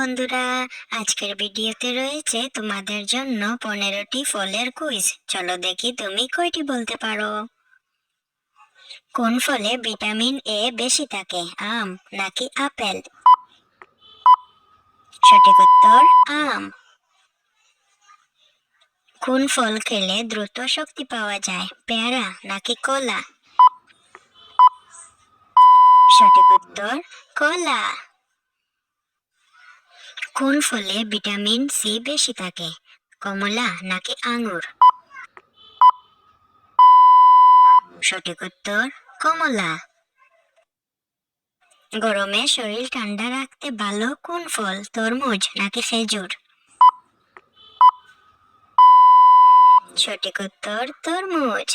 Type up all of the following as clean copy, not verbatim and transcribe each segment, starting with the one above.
বন্ধুরা, আজকের ভিডিওতে রয়েছে তোমাদের জন্য 15টি ফলের কুইজ। চলো দেখি তুমি কয়টি বলতে পারো। কোন ফলে ভিটামিন এ বেশি থাকে, আম নাকি আপেল? সঠিক উত্তর আম। কোন ফল খেলে দ্রুত শক্তি পাওয়া যায়, পেয়ারা নাকি কলা? সঠিক উত্তর কলা। কোন ফলে ভিটামিন সি বেশি থাকে, কমলা নাকি আঙ্গুর? সঠিক উত্তর কমলা। গরমে শরীর ঠান্ডা রাখতে ভালো কোন ফল, তরমুজ নাকি খেজুর? সঠিক উত্তর তরমুজ।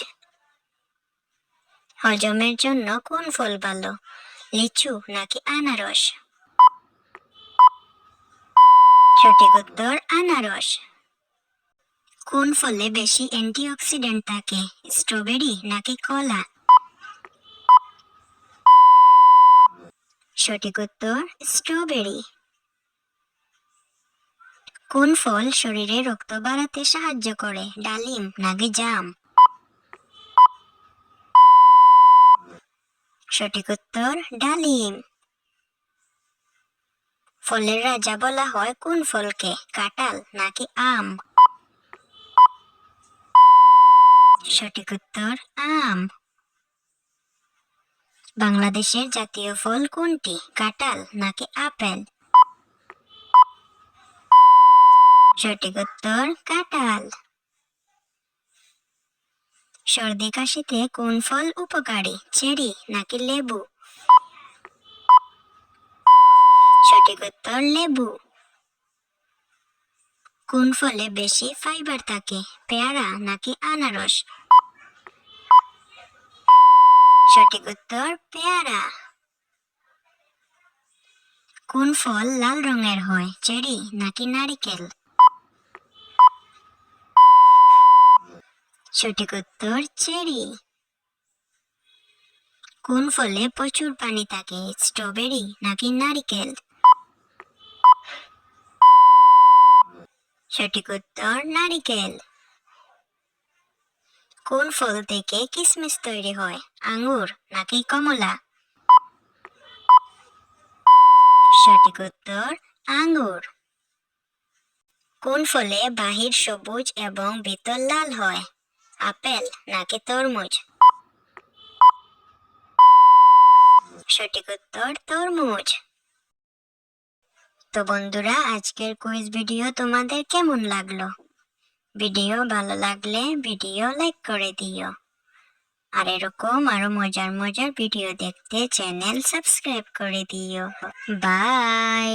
হজমের জন্য কোন ফল ভালো, লিচু নাকি আনারস? সঠিক উত্তর আনারস। কোন ফলে বেশি অ্যান্টিঅক্সিডেন্ট থাকে, স্ট্রবেরি নাকি কলা? সঠিক উত্তর স্ট্রবেরি। কোন ফল শরীরে রক্ত বাড়াতে সাহায্য করে, ডালিম নাকি জাম? সঠিক উত্তর ডালিম। ফলের রাজা বলা হয় কোন ফলকে, কাঁঠাল নাকি আম? সঠিক উত্তর আম। বাংলাদেশের জাতীয় ফল কোনটি, কাঁঠাল নাকি আপেল? সঠিক উত্তর কাঁঠাল। সর্দি কাশিতে কোন ফল উপকারী, চেরি নাকি লেবু? সঠিক উত্তর লেবু। কোন ফলে বেশি ফাইবার থাকে, পেয়ারা নাকি আনারস? সঠিক উত্তর পেয়ারা। কোন ফল লাল রঙের হয়, চেরি নাকি নারিকেল? সঠিক উত্তর চেরি। কোন ফলে প্রচুর পানি থাকে, স্ট্রবেরি নাকি নারিকেল? সঠিক উত্তর নারিকেল। কোন ফল থেকে কিশমিশ তৈরি হয়, আঙ্গুর নাকি কমলা? সঠিক উত্তর আঙ্গুর। কোন ফলে বাহির সবুজ এবং ভিতর লাল হয়, আপেল নাকি তরমুজ? সঠিক উত্তর তরমুজ। তো বন্ধুরা, আজকের কুইজ ভিডিও তোমাদের কেমন লাগলো? ভিডিও ভালো লাগলে ভিডিও লাইক করে দিও, আর এরকম আরো মজার মজার ভিডিও দেখতে চ্যানেল সাবস্ক্রাইব করে দিও। বাই।